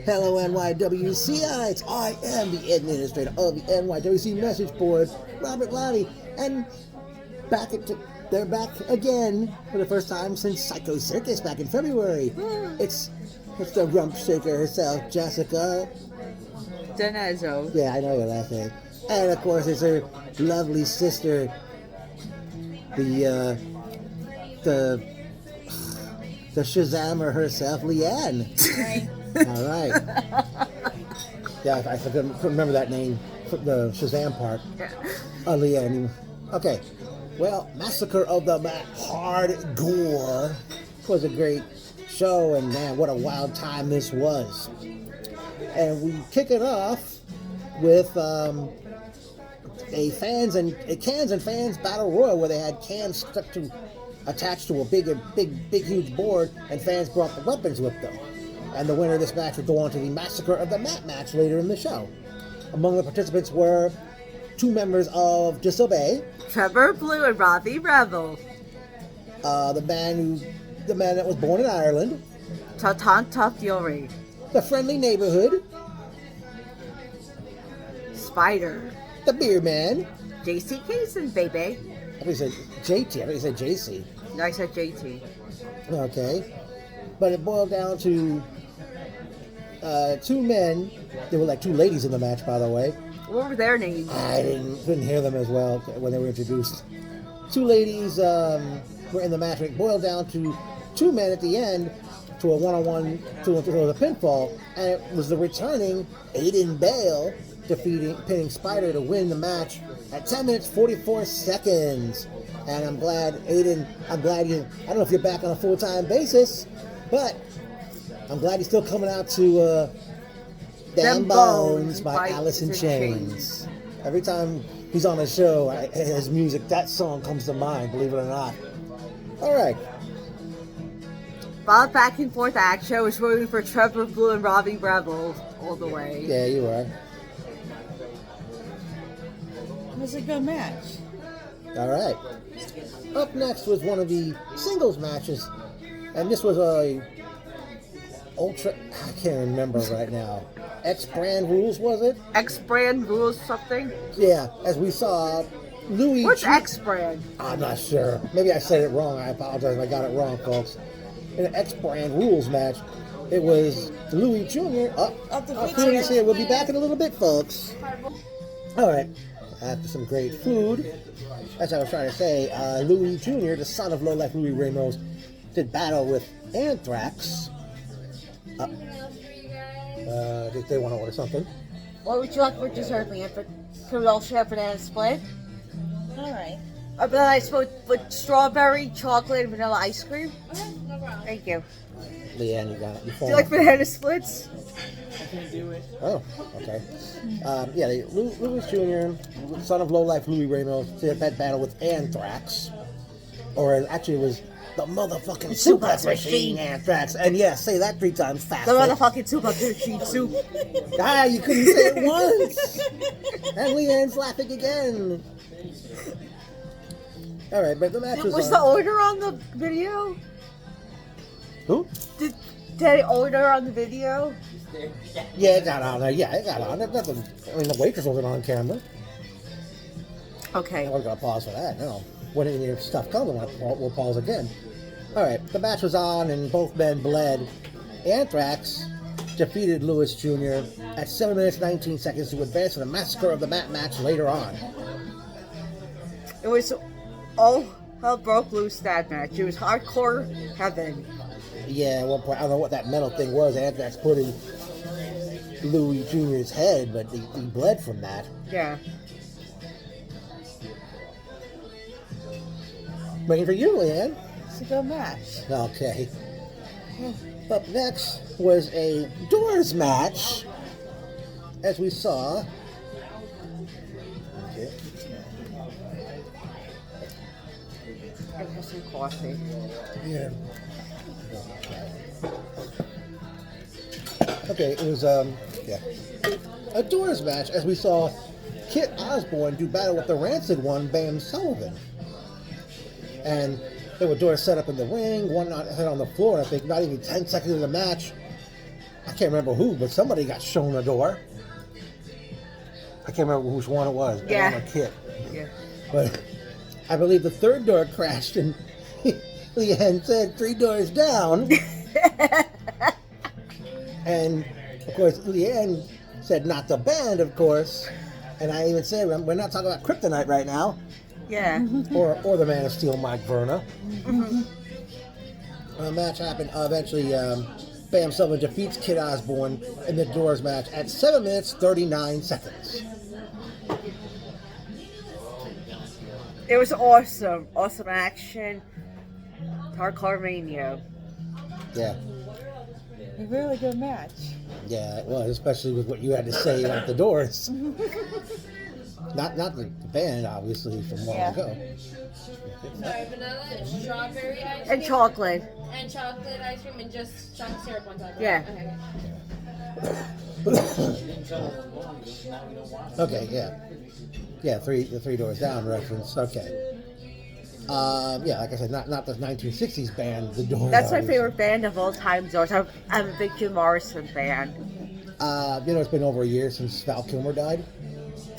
Hello NYWC, I am the administrator of the NYWC message board, Robert Lottie, and they're back again for the first time since Psycho Circus back in February. It's the rump shaker herself, Jessica. Denezzo. Yeah, I know your last name. And of course it's her lovely sister, the Shazammer herself, Leanne. Hi. All right. Yeah, I couldn't remember that name, the Shazam part. Leanne. Okay. Well, Massacre of the Hardgore was a great show, and man, what a wild time this was. And we kick it off with a cans and fans battle royal where they had cans attached to a big, huge board, and fans brought the weapons with them. And the winner of this match would go on to the Massacre of the Mat match later in the show. Among the participants were two members of Disobey, Trevor Blue and Robbie Rebel. the man that was born in Ireland, Tough Fury. the Friendly Neighborhood, Spider. the Beer Man. JC Kaysen, baby. I think he said JT. I think he said JC. No, I said JT. Okay. But it boiled down to two men. There were like two ladies in the match, by the way. What were their names? I couldn't hear them as well when they were introduced. Two ladies were in the match. It boiled down to two men at the end to a one-on-one to the pinfall, and it was the returning Aiden Bale pinning Spider to win the match at 10 minutes 44 seconds. And I'm glad you, I don't know if you're back on a full-time basis, but I'm glad you're still coming out to Them Bones by Alice in Chains. Every time he's on a show, his music, that song comes to mind, believe it or not. All right. Bob back and forth action. I was rooting for Trevor Blue and Robbie Rebel all the way. Yeah, you are. It was a good match. All right. Up next was one of the singles matches, and this was I can't remember right now. X-Brand Rules, was it? X-Brand Rules something? Yeah, as we saw, Louis... What's X-Brand? I'm not sure. Maybe I said it wrong. I apologize if I got it wrong, folks. In an X-Brand Rules match, it was Louis Jr. Foodie's here. We'll be back in a little bit, folks. All right. After some great food, as I was trying to say, Louis Jr., the son of Low-Life Louis Ramos, did battle with Anthrax. They want to order something. What would you like for dessert, Leanne? Could we all share banana split? Alright. A banana split with strawberry, chocolate, and vanilla ice cream? No problem. Thank you. Leanne, you got it. Do you like banana splits? I can do it. Oh, okay. Louis Jr., son of Low-Life Louis Ramos, did that battle with Anthrax. Or actually, it was the motherfucking Suplex Machine Anthrax. And yeah, say that 3 times fast. The motherfucking soup of sheet soup. Ah, you couldn't say it once. And Leanne's laughing again. All right, but the match was the order on the video? Who? Did they order on the video? Yeah, it got on there. Yeah, it got on there. Nothing. I mean, the waitress wasn't on camera. Okay. I wasn't gonna pause for that. No. When any of your stuff comes, we'll pause again. All right, the match was on, and both men bled. Anthrax defeated Louis Jr. at 7 minutes 19 seconds to advance to the Massacre of the Mat match later on. It was all hell broke loose that match. It was hardcore heaven. Yeah, at one point, I don't know what that metal thing was. Anthrax put in Louis Jr.'s head, but he bled from that. Yeah. Waiting for you, Leanne. It's a good match. Okay. Up next was a Doors match, as we saw. Okay. I have some coffee. Yeah. Okay, it was a Doors match, as we saw Kit Osborne do battle with the Rancid one, Bam Sullivan. And there were doors set up in the ring, one head on the floor. I think not even 10 seconds of the match, can't remember who, but somebody got shown a door. I can't remember which one it was. Yeah. Or Kit. Yeah. But I believe the third door crashed, and Leanne said 3 doors down. And of course, Leanne said not the band, of course. And I even said we're not talking about Kryptonite right now, Yeah. or the Man of Steel, Mike Verna. The match happened. Eventually, Bam Sullivan defeats Kid Osborne in the Doors match at 7 minutes 39 seconds. It was awesome. Awesome action. Hardcore Mania. Yeah. A really good match. Yeah, it was, especially with what you had to say about the Doors. Not the band, obviously, from long ago. Sorry, vanilla and strawberry ice cream. And chocolate. And chocolate ice cream and just chocolate syrup on top of it. Yeah. Okay, yeah. Yeah, the Three Doors Down reference. Okay. Yeah, like I said, not the 1960s band, the Doors. That's my obviously. favorite band of all time, Doors. I'm a big Jim Morrison fan. It's been over a year since Val Kilmer died.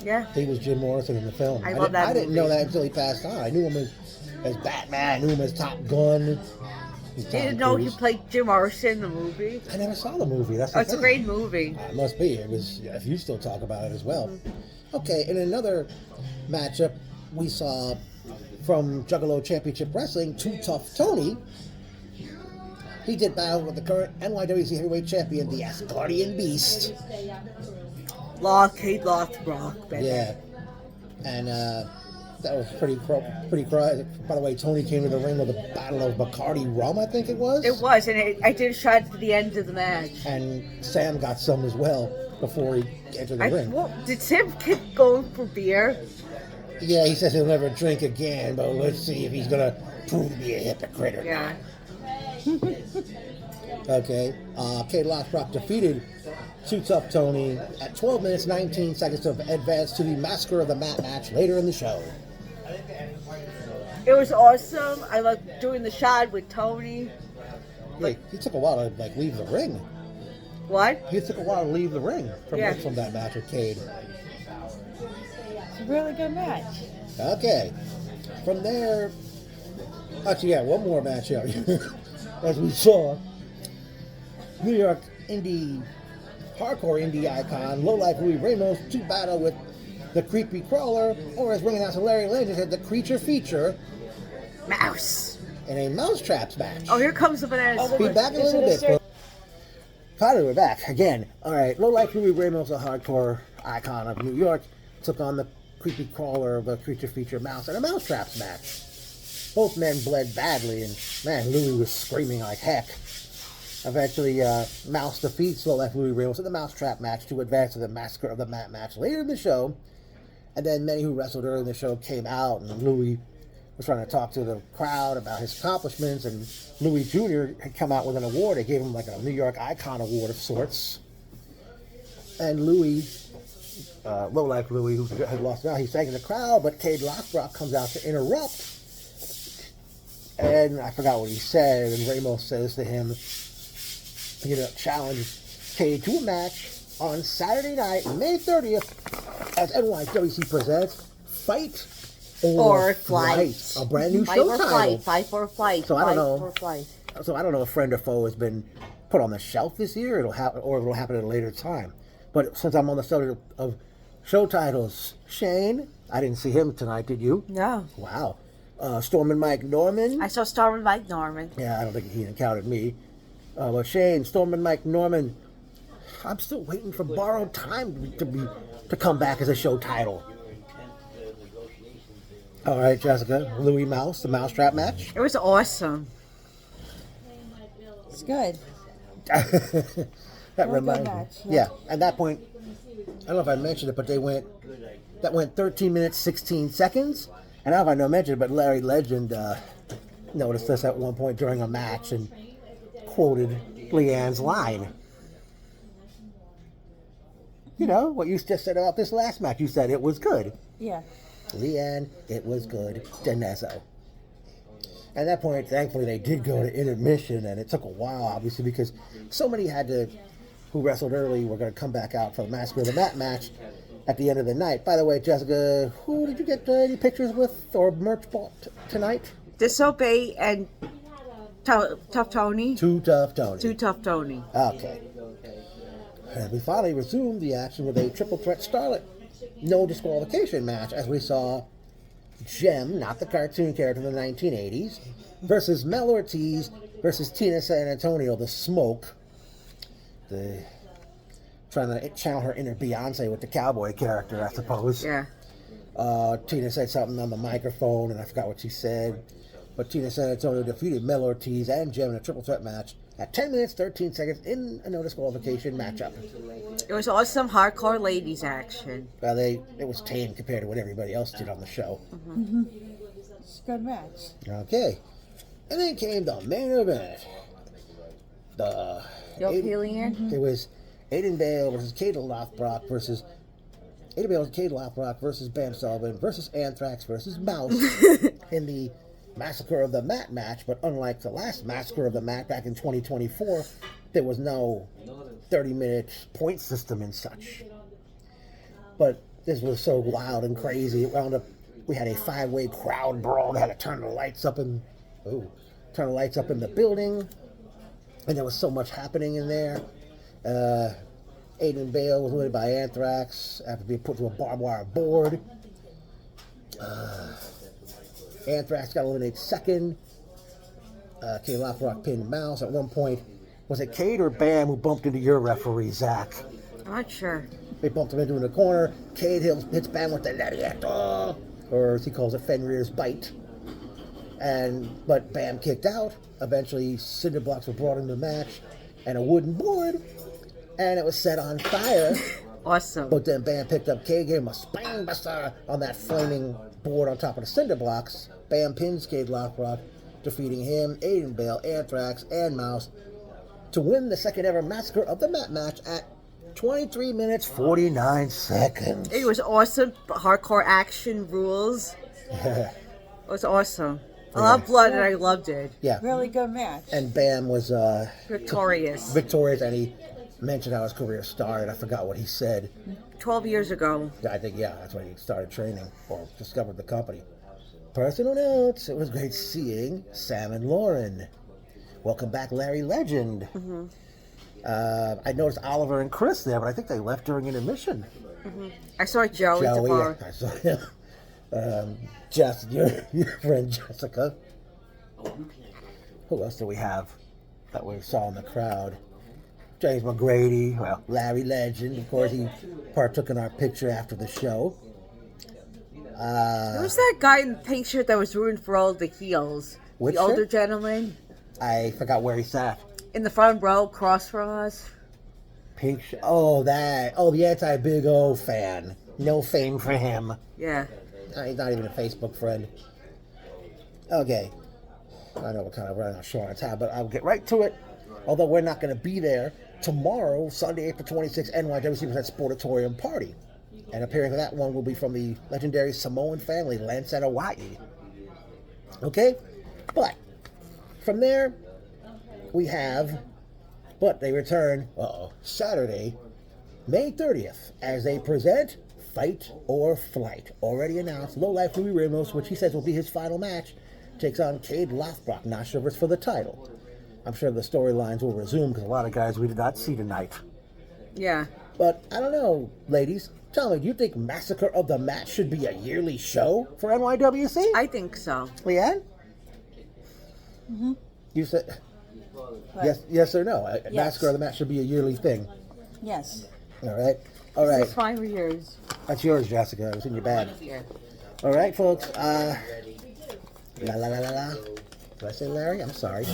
Yeah. He was Jim Morrison in the film. I love that I didn't movie. know that until he passed on. I knew him as Batman. I knew him as Top Gun. You didn't know he played Jim Morrison in the movie? I never saw the movie. That's the Oh, it's a thing. great movie. It must be. It was. If you still talk about it as well. Okay, in another matchup, we saw from Juggalo Championship Wrestling, Too Tough Tony. He did battle with the current NYWC Heavyweight Champion, the Asgardian Beast. Lockheed Lothbrok, baby. Yeah, and that was pretty crazy. By the way, Tony came to the ring with a battle of Bacardi rum, I think it was. It was, and I did a shot to the end of the match. And Sam got some as well before he entered the ring. Did Sam keep going for beer? Yeah, he says he'll never drink again, but let's see if he's gonna prove to be a hypocrite or Yeah. not. Okay, Kate Lothbrok defeated Too Tough Tony at 12 minutes 19 seconds to advance to the Massacre of the Mat match later in the show. It was awesome. I loved doing the shot with Tony. Like, he took a while to leave the ring. What? He took a while to leave the ring from that match with Cade. It's a really good match. Okay, from there, actually, yeah, one more match out here. As we saw, New York hardcore indie icon, lowlife Louis Ramos, to battle with the Creepy Crawler, or as ring announcer Larry Legend said, the Creature Feature, Mouse. in a Mousetraps match. Oh, here comes the bananas. Be back in a little bit. Folks. Finally, we're back again. All right, lowlife Louis Ramos, a hardcore icon of New York, took on the Creepy Crawler, the Creature Feature Mouse, in a Mousetraps match. Both men bled badly, and man, Louis was screaming like heck. Eventually, Mouse defeats lowlife Louis Ramos in the Mousetrap match to advance to the Massacre of the Mat match later in the show. And then many who wrestled early in the show came out, and Louis was trying to talk to the crowd about his accomplishments, and Louis Jr. had come out with an award. They gave him like a New York Icon Award of sorts. And Louis, lowlife Louis, who had lost out, he sang in the crowd, but Cade Lothbrok comes out to interrupt. And I forgot what he said, and Ramos says to him, challenge Cade to a match on Saturday night, May 30th, as NYWC presents Fight or Flight. A brand new show title. Fight for flight. So I don't know. For flight. So I don't know if Friend or Foe has been put on the shelf this year, or it'll happen at a later time. But since I'm on the subject of show titles, Shane, I didn't see him tonight, did you? No. Wow. Storm and Mike Norman. I saw Storm and Mike Norman. Yeah, I don't think he encountered me. But Shane, Storm and Mike Norman, I'm still waiting for Borrowed Time to come back as a show title. All right, Jessica, Louis Mouse, the Mousetrap match. It was awesome. It's good. That Well, reminds good me. match, Yeah, at that point, I don't know if I mentioned it, but that went 13 minutes, 16 seconds. And I don't know if I mentioned it, but Larry Legend noticed this at one point during a match and quoted Leanne's line. You know, what you just said about this last match. You said it was good. Yeah. Leanne, it was good. Denezo. At that point, thankfully, they did go to intermission, and it took a while, obviously, because somebody had to who wrestled early, were going to come back out for the Massacre of the Mat match at the end of the night. By the way, Jessica, who did you get any pictures with or merch bought tonight? Disobey and Tough Tony. Too Tough Tony. Too Tough Tony. Okay. And we finally resumed the action with a triple threat starlet no disqualification match, as we saw Gem, not the cartoon character in the 1980s, versus Mel Ortiz versus Tina San Antonio, the Smoke. Trying to channel her inner Beyonce with the cowboy character, I suppose. Yeah. Tina said something on the microphone, and I forgot what she said. But Tina San Antonio defeated Mel Ortiz and Gem in a triple threat match at 10 minutes, 13 seconds in a no disqualification matchup. It was awesome hardcore ladies action. Well, it was tame compared to what everybody else did on the show. It's a good match. Okay. And then came the main event. It was Aiden Bale versus Cade Lothbrok versus Bam Sullivan versus Anthrax versus Mouse in the Massacre of the Mat match. But unlike the last Massacre of the Mat back in 2024, there was no 30-minute point system and such. But this was so wild and crazy. It wound up, we had a 5-way crowd brawl. They had to turn the lights up in the building, and there was so much happening in there. Aiden Bale was eliminated by Anthrax after being put to a barbed wire board. Anthrax got eliminated second. Cade Lothbrok pinned Mouse. At one point, was it Cade or Bam who bumped into your referee, Zach? I'm not sure. They bumped him into the corner. Cade hits Bam with the lariat, or as he calls it, Fenrir's bite. But Bam kicked out. Eventually, cinder blocks were brought into the match, and a wooden board, and it was set on fire. Awesome. But then Bam picked up Cade, gave him a spine buster on that flaming board on top of the cinder blocks. Bam pins Cade Lothbrok, defeating him, Aiden Bale, Anthrax, and Mouse to win the second ever Massacre of the Mat match at 23 minutes 49 seconds. It was awesome. Hardcore action rules. It was awesome. I love blood and I loved it. Yeah. Really good match. And Bam was Victorious. and he mentioned how his career started. I forgot what he said. 12 years ago. I think, that's when he started training or discovered the company. Personal notes. It was great seeing Sam and Lauren. Welcome back, Larry Legend. Mm-hmm. I noticed Oliver and Chris there, but I think they left during intermission. Mm-hmm. I saw Joey tomorrow. I saw him. Your friend Jessica. Who else do we have that we saw in the crowd? James McGrady, Larry Legend. Of course, he partook in our picture after the show. Who's that guy in the pink shirt that was ruined for all the heels? Which the older shirt? gentleman? I forgot where he sat. In the front row, across from us. Pink shirt. The anti-Big O fan. No fame for him. Yeah. He's not even a Facebook friend. Okay. I know we're kind of running short on time, but I'll get right to it. Although we're not going to be there tomorrow, Sunday, April 26th, NYWC presents Sportatorium Party. And appearing for that one will be from the legendary Samoan family, Lance and Hawaii. Okay? But from there, they return, Saturday, May 30th, as they present Fight or Flight. Already announced, Low Life Louis Ramos, which he says will be his final match, takes on Cade Lothbrok, not sure if it's for the title. I'm sure the storylines will resume because a lot of guys we did not see tonight. Yeah. But I don't know, ladies. Tell me, do you think Massacre of the Mat should be a yearly show for NYWC? I think so. Leanne? Mm-hmm. You said What? yes or no? Yes. Massacre of the Mat should be a yearly thing. Yes. All right. It's fine with yours. That's yours, Jessica. It was in your bag. Yeah. All right, folks. La la la la la. Did I say Larry? I'm sorry.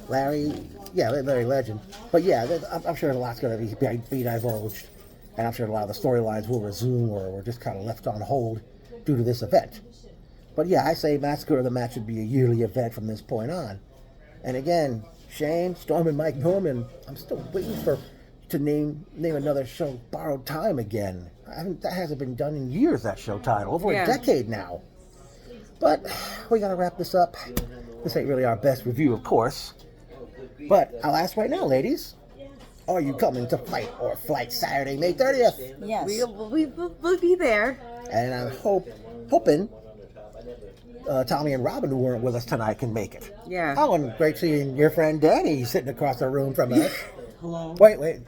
Larry. Yeah, Larry Legend. But yeah, I'm sure a lot's going to be divulged. And I'm sure a lot of the storylines will resume or were just kind of left on hold due to this event. But yeah, I say Massacre of the Mat should be a yearly event from this point on. And again, Shane, Storm, and Mike Norman, I'm still waiting to name another show Borrowed Time again. That hasn't been done in years, that show title. Over a decade now. But we got to wrap this up. This ain't really our best review, of course. But I'll ask right now, ladies. Are you coming to Fight or Flight Saturday, May 30th? Yes. We'll be there. And I'm hoping Tommy and Robin, who weren't with us tonight, can make it. Yeah. Oh, and great seeing your friend Danny sitting across the room from us. Hello. Wait.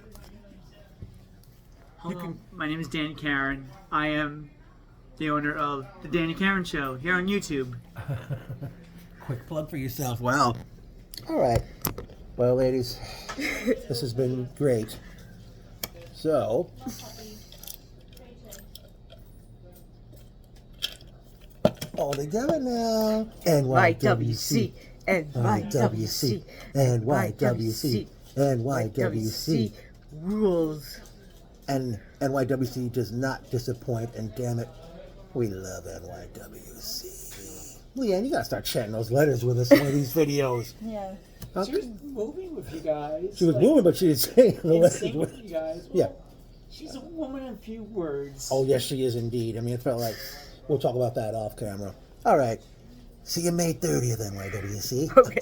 Hello. My name is Danny Karen. I am the owner of the Danny Karen Show here on YouTube. Quick plug for yourself. Wow. All right. Well, ladies, this has been great. So, all together now. NYWC, NYWC, NYWC, NYWC. rules. And NYWC does not disappoint, and damn it, we love NYWC. Leanne, you gotta start chatting those letters with us in one of these videos. Yeah. She was moving with you guys. She was moving, but she didn't say the in letters. sync with you guys. Yeah. She's a woman in few words. Oh, yes, she is indeed. I mean, it felt like we'll talk about that off camera. All right. See you May 30th, NYWC. Okay.